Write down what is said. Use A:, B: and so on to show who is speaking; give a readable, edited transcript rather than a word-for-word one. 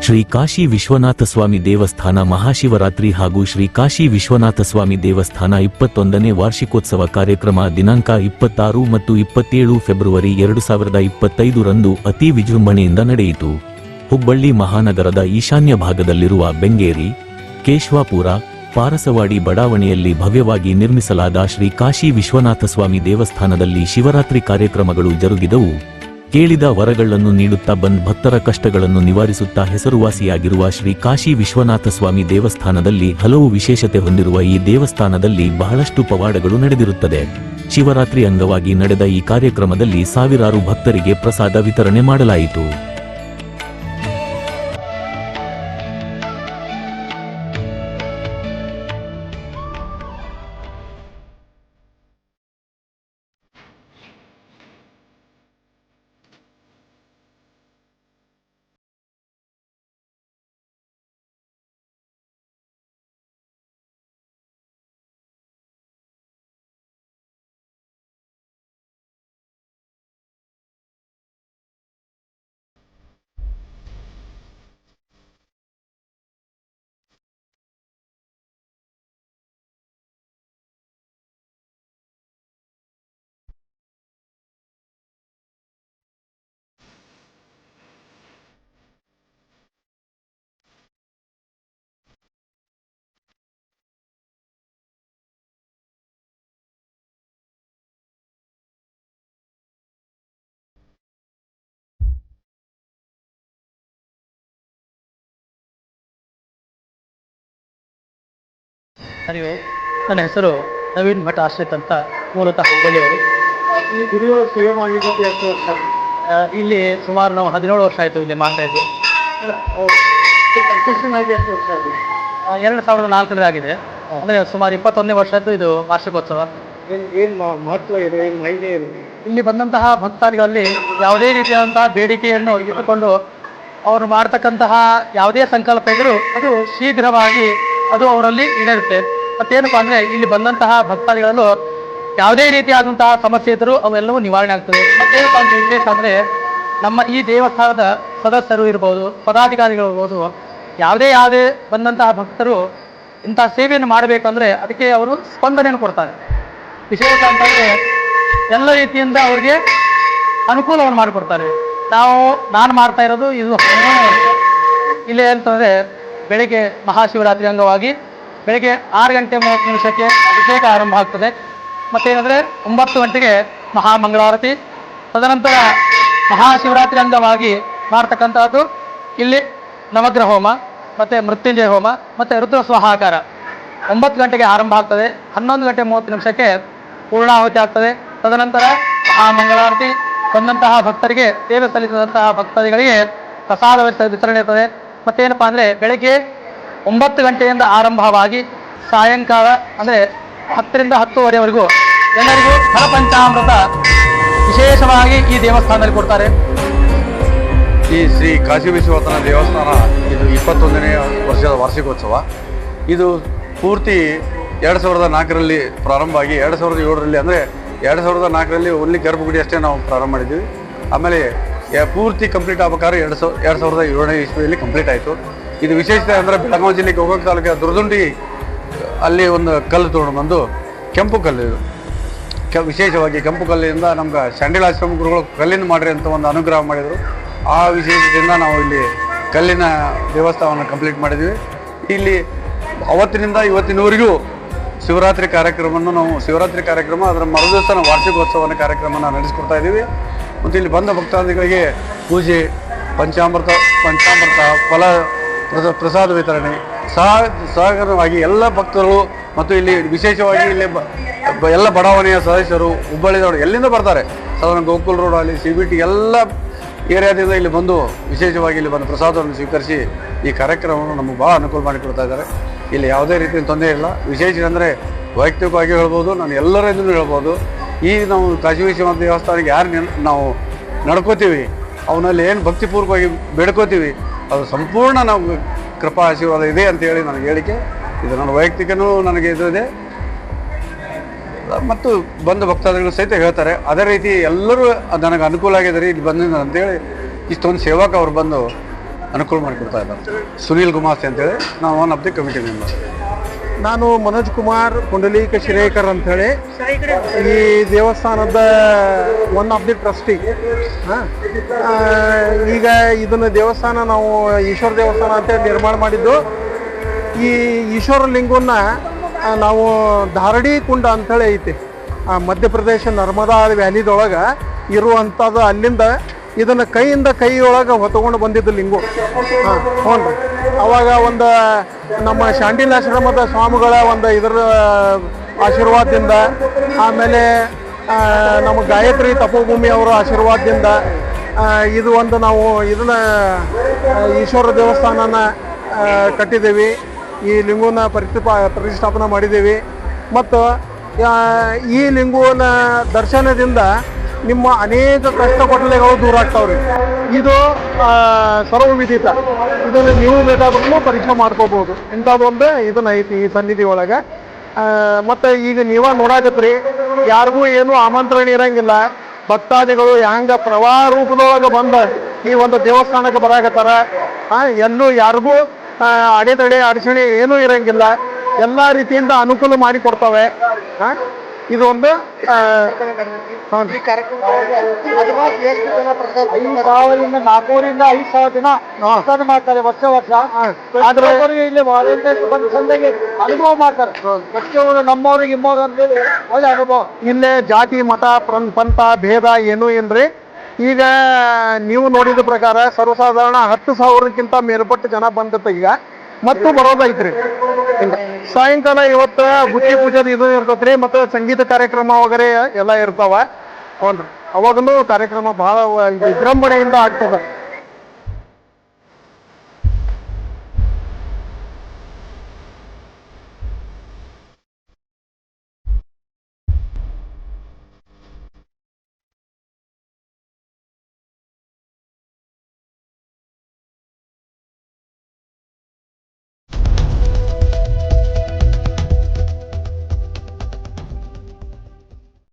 A: ಶ್ರೀ ಕಾಶಿ ವಿಶ್ವನಾಥ ಸ್ವಾಮಿ ದೇವಸ್ಥಾನ ಮಹಾಶಿವರಾತ್ರಿ ಹಾಗೂ ಶ್ರೀ ಕಾಶಿ ವಿಶ್ವನಾಥ ಸ್ವಾಮಿ ದೇವಸ್ಥಾನ 21ನೇ ವಾರ್ಷಿಕೋತ್ಸವ ಕಾರ್ಯಕ್ರಮ ದಿನಾಂಕ 26 ಮತ್ತು 27 ಫೆಬ್ರವರಿ 2025 ರಂದು ಅತಿ ವಿಜೃಂಭಣೆಯಿಂದ ನಡೆಯಿತು. ಹುಬ್ಬಳ್ಳಿ ಮಹಾನಗರದ ಈಶಾನ್ಯ ಭಾಗದಲ್ಲಿರುವ ಬೆಂಗೇರಿ, ಕೇಶವಾಪುರ, ಪಾರಸವಾಡಿ ಬಡಾವಣೆಯಲ್ಲಿ ಭವ್ಯವಾಗಿ ನಿರ್ಮಿಸಲಾದ ಶ್ರೀ ಕಾಶಿ ವಿಶ್ವನಾಥ ಸ್ವಾಮಿ ದೇವಸ್ಥಾನದಲ್ಲಿ ಶಿವರಾತ್ರಿ ಕಾರ್ಯಕ್ರಮಗಳು ಜರುಗಿದವು. ಕೇಳಿದ ವರಗಳನ್ನು ನೀಡುತ್ತಾ ಬಂದ ಭಕ್ತರ ಕಷ್ಟಗಳನ್ನು ನಿವಾರಿಸುತ್ತಾ ಹೆಸರುವಾಸಿಯಾಗಿರುವ ಶ್ರೀ ಕಾಶಿ ವಿಶ್ವನಾಥ ಸ್ವಾಮಿ ದೇವಸ್ಥಾನದಲ್ಲಿ ಹಲವು ವಿಶೇಷತೆ ಹೊಂದಿರುವ ಈ ದೇವಸ್ಥಾನದಲ್ಲಿ ಬಹಳಷ್ಟು ಪವಾಡಗಳು ನಡೆದಿರುತ್ತದೆ. ಶಿವರಾತ್ರಿ ಅಂಗವಾಗಿ ನಡೆದ ಈ ಕಾರ್ಯಕ್ರಮದಲ್ಲಿ ಸಾವಿರಾರು ಭಕ್ತರಿಗೆ ಪ್ರಸಾದ ವಿತರಣೆ ಮಾಡಲಾಯಿತು.
B: ಹರಿವು, ನನ್ನ ಹೆಸರು ನವೀನ್ ಭಟ್ ಆಶ್ರಿತ್ ಅಂತ, ಮೂಲತಃ ಹುಬ್ಬಳ್ಳಿಯವರು.
C: ಈ ಗುರು ಸೇವೆ ಮಾಡಿದ್ದು ಎಷ್ಟು ವರ್ಷ?
B: ಇಲ್ಲಿ ಸುಮಾರು ನಾವು 17 ವರ್ಷ ಆಯಿತು ಇಲ್ಲಿ ಮಾಡ್ತಾ ಇದ್ವಿ.
C: ಕನ್ಸ್ಟ್ರಕ್ಷನ್ ಆಗಿ ಎಷ್ಟು ವರ್ಷ ಅದು?
B: 2004 ಆಗಿದೆ. ಅಂದರೆ ಸುಮಾರು 21ನೇ ವರ್ಷ ಆಯಿತು ಇದು ವಾರ್ಷಿಕೋತ್ಸವ.
C: ಏನು ಮಹತ್ವ ಇದೆ, ಏನು ಮಹಿಮೆ ಇದೆ?
B: ಇಲ್ಲಿ ಬಂದಂತಹ ಭಕ್ತಾದಿಗಳಲ್ಲಿ ಯಾವುದೇ ರೀತಿಯಾದಂತಹ ಬೇಡಿಕೆಯನ್ನು ಇಟ್ಟುಕೊಂಡು ಅವರು ಮಾಡ್ತಕ್ಕಂತಹ ಯಾವುದೇ ಸಂಕಲ್ಪ ಇದ್ದರೂ ಅದು ಶೀಘ್ರವಾಗಿ ಅದು ಅವರಲ್ಲಿ ಈಡೇರುತ್ತೆ. ಮತ್ತೇನಪ್ಪ ಅಂದರೆ ಇಲ್ಲಿ ಬಂದಂತಹ ಭಕ್ತಾದಿಗಳಲ್ಲೂ ಯಾವುದೇ ರೀತಿಯಾದಂತಹ ಸಮಸ್ಯೆ ಇದ್ದರೂ ಅವೆಲ್ಲವೂ ನಿವಾರಣೆ ಆಗ್ತದೆ. ಮತ್ತೇನಪ್ಪ ಅಂತ ವಿಶೇಷ ಅಂದರೆ ನಮ್ಮ ಈ ದೇವಸ್ಥಾನದ ಸದಸ್ಯರು ಇರ್ಬೋದು, ಪದಾಧಿಕಾರಿಗಳು ಇರ್ಬೋದು, ಯಾವುದೇ ಬಂದಂತಹ ಭಕ್ತರು ಇಂಥ ಸೇವೆಯನ್ನು ಮಾಡಬೇಕಂದ್ರೆ ಅದಕ್ಕೆ ಅವರು ಸ್ಪಂದನೆಯನ್ನು ಕೊಡ್ತಾರೆ. ವಿಶೇಷ ಅಂತಂದರೆ ಎಲ್ಲ ರೀತಿಯಿಂದ ಅವ್ರಿಗೆ ಅನುಕೂಲವನ್ನು ಮಾಡಿಕೊಡ್ತಾರೆ. ನಾನು ಮಾಡ್ತಾ ಇರೋದು ಇದು ಇಲ್ಲೇ ಅಂತಂದರೆ ಬೆಳಗ್ಗೆ ಮಹಾಶಿವರಾತ್ರಿ ಅಂಗವಾಗಿ ಬೆಳಗ್ಗೆ 6:30 ಅಭಿಷೇಕ ಆರಂಭ ಆಗ್ತದೆ. ಮತ್ತೇನೆಂದರೆ 9 ಗಂಟೆಗೆ ಮಹಾಮಂಗಳಾರತಿ. ತದನಂತರ ಮಹಾಶಿವರಾತ್ರಿ ಅಂಗವಾಗಿ ಮಾಡ್ತಕ್ಕಂಥದ್ದು ಇಲ್ಲಿ ನವಗ್ರಹ ಹೋಮ ಮತ್ತು ಮೃತ್ಯುಂಜಯ ಹೋಮ ಮತ್ತು ರುದ್ರ ಸ್ವಾಹಾಕಾರ 9 ಗಂಟೆಗೆ ಆರಂಭ ಆಗ್ತದೆ. 11:30 ಪೂರ್ಣಾಹುತಿ ಆಗ್ತದೆ. ತದನಂತರ ಮಹಾಮಂಗಳಾರತಿ ಬಂದಂತಹ ಭಕ್ತರಿಗೆ, ಸೇವೆ ಸಲ್ಲಿಸಿದಂತಹ ಭಕ್ತರಿಗೆ ಪ್ರಸಾದ ವಿತರಣೆ ಇರ್ತದೆ. ಮತ್ತೇನಪ್ಪ ಅಂದರೆ ಬೆಳಗ್ಗೆ 9 ಗಂಟೆಯಿಂದ ಆರಂಭವಾಗಿ ಸಾಯಂಕಾಲ ಅಂದರೆ 10 ರಿಂದ 10:30ವರೆಗೂ ಎಲ್ಲರಿಗೂ ಫಲಪಂಚಾಮೃತ ವಿಶೇಷವಾಗಿ ಈ ದೇವಸ್ಥಾನದಲ್ಲಿ ಕೊಡ್ತಾರೆ.
D: ಈ ಶ್ರೀ ಕಾಶಿ ವಿಶ್ವನಾಥ ದೇವಸ್ಥಾನ ಇದು 21ನೇ ವರ್ಷದ ವಾರ್ಷಿಕೋತ್ಸವ. ಇದು ಪೂರ್ತಿ 2004ರಲ್ಲಿ ಪ್ರಾರಂಭ ಆಗಿ 2007ರಲ್ಲಿ ಅಂದರೆ 2004ರಲ್ಲಿ ಓನ್ಲಿ ಗರ್ಭಗುಡಿ ಅಷ್ಟೇ ನಾವು ಪ್ರಾರಂಭ ಮಾಡಿದ್ವಿ. ಆಮೇಲೆ ಪೂರ್ತಿ ಕಂಪ್ಲೀಟ್ ಆಗ್ಬೇಕಾದ್ರೆ 2007ನೇ ಇಸ್ವಿಯಲ್ಲಿ ಕಂಪ್ಲೀಟ್ ಆಯಿತು. ಇದು ವಿಶೇಷತೆ ಅಂದರೆ ಬೆಳಗಾವಿ ಜಿಲ್ಲೆ ಗೋಕಾಕ್ ತಾಲೂಕಿನ ದುರ್ದುಂಡಿ ಅಲ್ಲಿ ಒಂದು ಕಲ್ಲು ತೊಗೊಂಡು ಬಂದು, ಕೆಂಪು ಕಲ್ಲು ಇದು. ವಿಶೇಷವಾಗಿ ಕೆಂಪು ಕಲ್ಲಿಂದ ನಮ್ಗೆ ಶಾಂಡಿಲ್ ಆಶ್ರಮ ಗುರುಗಳು ಕಲ್ಲಿಂದ ಮಾಡಿರಿ ಅಂತ ಒಂದು ಅನುಗ್ರಹ ಮಾಡಿದರು. ಆ ವಿಶೇಷತೆಯಿಂದ ನಾವು ಇಲ್ಲಿ ಕಲ್ಲಿನ ದೇವಸ್ಥಾನವನ್ನು ಕಂಪ್ಲೀಟ್ ಮಾಡಿದ್ವಿ. ಇಲ್ಲಿ ಅವತ್ತಿನಿಂದ ಇವತ್ತಿನವರೆಗೂ ಶಿವರಾತ್ರಿ ಕಾರ್ಯಕ್ರಮ ಅದರ ಮರುದಿವಸ ವಾರ್ಷಿಕೋತ್ಸವನ ಕಾರ್ಯಕ್ರಮನ ನಡೆಸ್ಕೊಡ್ತಾ ಇದ್ದೀವಿ. ಮತ್ತು ಇಲ್ಲಿ ಬಂದ ಭಕ್ತಾದಿಗಳಿಗೆ ಪೂಜೆ, ಪಂಚಾಮೃತ ಫಲ ಪ್ರಸಾದ ವಿತರಣೆ ಸಹಕಾರವಾಗಿ ಎಲ್ಲ ಭಕ್ತರು ಮತ್ತು ಇಲ್ಲಿ ವಿಶೇಷವಾಗಿ ಇಲ್ಲಿ ಎಲ್ಲ ಬಡಾವಣೆಯ ಸದಸ್ಯರು ಹುಬ್ಬಳ್ಳಿದವರು ಎಲ್ಲಿಂದ ಬರ್ತಾರೆ, ಸಾಧಾರಣ ಗೋಕುಲ್ ರೋಡ್ ಅಲ್ಲಿ CBT ಎಲ್ಲ ಏರಿಯಾದಿಂದ ಇಲ್ಲಿ ಬಂದು ವಿಶೇಷವಾಗಿ ಇಲ್ಲಿ ಬಂದು ಪ್ರಸಾದವನ್ನು ಸ್ವೀಕರಿಸಿ ಈ ಕಾರ್ಯಕ್ರಮವನ್ನು ನಮಗೆ ಭಾಳ ಅನುಕೂಲ ಮಾಡಿಕೊಡ್ತಾ ಇದ್ದಾರೆ. ಇಲ್ಲಿ ಯಾವುದೇ ರೀತಿಯ ತೊಂದರೆ ಇಲ್ಲ. ವಿಶೇಷ ಅಂದರೆ ವೈಯಕ್ತಿಕವಾಗಿ ಹೇಳ್ಬೋದು, ನಾನು ಎಲ್ಲರಿಂದಲೂ ಹೇಳ್ಬೋದು, ಈ ನಾವು ಕಾಶಿ ವಿಶ್ವನಾಥ ದೇವಸ್ಥಾನಕ್ಕೆ ಯಾರು ನಾವು ನಡ್ಕೋತೀವಿ, ಅವನಲ್ಲಿ ಏನು ಭಕ್ತಿಪೂರ್ವಕವಾಗಿ ಬೇಡ್ಕೋತೀವಿ, ಅದು ಸಂಪೂರ್ಣ ನಾವು ಕೃಪಾ ಆಶೀರ್ವಾದ ಇದೆ ಅಂತೇಳಿ ನನಗೆ ಹೇಳಿಕೆ. ಇದು ನನ್ನ ವೈಯಕ್ತಿಕನೂ ನನಗೆ ಇದು ಇದೆ ಮತ್ತು ಬಂದ ಭಕ್ತಾದಿಗಳು ಸಹಿತ ಹೇಳ್ತಾರೆ. ಅದೇ ರೀತಿ ಎಲ್ಲರೂ ನನಗೆ ಅನುಕೂಲ ಆಗಿದೆ ರೀ ಇಲ್ಲಿ ಬಂದಿದ್ದ ಅಂತೇಳಿ ಇಷ್ಟೊಂದು ಸೇವಕ ಅವ್ರು ಬಂದು ಅನುಕೂಲ ಮಾಡಿಕೊಡ್ತಾ ಇದ್ದಾರೆ. ಸುನೀಲ್ ಗುಮಾಸ್ತಿ ಅಂತೇಳಿ ನಾವು one of the committee member.
C: ನಾನು ಮನೋಜ್ ಕುಮಾರ್ ಪುಂಡಲೀಕ ಶಿರೇಕರ್ ಅಂಥೇಳಿ ಈ ದೇವಸ್ಥಾನದ ಒನ್ ಆಫ್ ದಿ ಟ್ರಸ್ಟಿ. ಈಗ ಇದನ್ನು ದೇವಸ್ಥಾನ ನಾವು ಈಶ್ವರ ದೇವಸ್ಥಾನ ಅಂತ ನಿರ್ಮಾಣ ಮಾಡಿದ್ದು. ಈ ಈಶ್ವರ ಲಿಂಗನ್ನ ನಾವು ಧಾರಡಿ ಕುಂಡ ಅಂಥೇಳಿ ಐತಿ, ಮಧ್ಯಪ್ರದೇಶ ನರ್ಮದಾ ವ್ಯಾಲಿದೊಳಗೆ ಇರುವಂಥದ್ದು. ಅಲ್ಲಿಂದ ಇದನ್ನು ಕೈಯಿಂದ ಕೈಯೊಳಗೆ ಹೊತ್ಕೊಂಡು ಬಂದಿದ್ದು ಲಿಂಗು. ಹ್ಞೂ ರೀ. ಅವಾಗ ಒಂದು ನಮ್ಮ ಶಾಂಡಿಲಾಶ್ರಮದ ಸ್ವಾಮಿಗಳ ಒಂದು ಇದರ ಆಶೀರ್ವಾದದಿಂದ, ಆಮೇಲೆ ನಮ್ಮ ಗಾಯತ್ರಿ ತಪೋಭೂಮಿ ಅವರ ಆಶೀರ್ವಾದದಿಂದ ಇದು ಒಂದು ನಾವು ಇದನ್ನ ಈಶ್ವರ ದೇವಸ್ಥಾನನ ಕಟ್ಟಿದ್ದೀವಿ. ಈ ಲಿಂಗುನ ಪ್ರತಿಷ್ಠಾಪನೆ ಮಾಡಿದ್ದೀವಿ. ಮತ್ತು ಈ ಲಿಂಗುವಿನ ದರ್ಶನದಿಂದ ನಿಮ್ಮ ಅನೇಕ ಕಷ್ಟಪಟ್ಟಲೆಗಳು ದೂರ ಆಗ್ತಾವ್ರಿ. ಇದು ಸರ್ವವಿದಿತ. ಇದನ್ನು ನೀವು ಬೇಕಾದ್ರೂ ಪರೀಕ್ಷೆ ಮಾಡ್ಕೋಬಹುದು. ಇಂಥದ್ದೊಂದು ಇದನ್ನ ಐತಿ ಈ ಸನ್ನಿಧಿ ಒಳಗೆ. ಮತ್ತು ಈಗ ನೀವ ನೋಡಾಕತ್ರಿ, ಯಾರಿಗೂ ಏನು ಆಮಂತ್ರಣ ಇರಂಗಿಲ್ಲ. ಭಕ್ತಾದಿಗಳು ಹ್ಯಾಂಗ ಪ್ರವಾಹ ರೂಪದೊಳಗೆ ಬಂದ ಈ ಒಂದು ದೇವಸ್ಥಾನಕ್ಕೆ ಬರಾಕತ್ತಾರ. ಎಲ್ಲೂ ಯಾರಿಗೂ ಅಡೆತಡೆ ಅಡಚಣೆ ಏನೂ ಇರಂಗಿಲ್ಲ. ಎಲ್ಲ ರೀತಿಯಿಂದ ಅನುಕೂಲ ಮಾಡಿ ಕೊಡ್ತವೆ. ಇದು ಒಂದು 400 5,000 ಜನ ಮಾಡ್ತಾರೆ ವರ್ಷ. ಆದ್ರೆ ಇಲ್ಲಿ ಚಂದಾಗಿ ಅನುಭವ ಮಾಡ್ತಾರೆ. ಪ್ರತಿಯೊಂದು ನಮ್ಮವ್ರಿಗೆ ಇಮ್ಮವ್ರು ಅಂತೇಳಿ ಒಳ್ಳೆ ಅನುಭವ. ಇಲ್ಲೇ ಜಾತಿ ಮತ ಪಂಥ ಭೇದ ಏನೂ ಇಲ್ರಿ. ಈಗ ನೀವು ನೋಡಿದ ಪ್ರಕಾರ ಸರ್ವಸಾಧಾರಣ 10,000ಕ್ಕಿಂತ ಮೇಲ್ಪಟ್ಟು ಜನ ಬಂದತ್ತ ಈಗ ಮತ್ತು ಬರೋದೈತ್ರಿ. ಸಾಯಂಕಾಲ ಇವತ್ತು ಬುತ್ತಿ ಪೂಜೆದು ಇದು ಇರ್ತೈತ್ರಿ, ಮತ್ತು ಸಂಗೀತ ಕಾರ್ಯಕ್ರಮ ವಗರೆ ಎಲ್ಲ ಇರ್ತಾವ. ಹ್ಞೂ ರೀ. ಅವಾಗಲೂ ಕಾರ್ಯಕ್ರಮ ಬಹಳ ವಿಜೃಂಭಣೆಯಿಂದ ಆಗ್ತದೆ.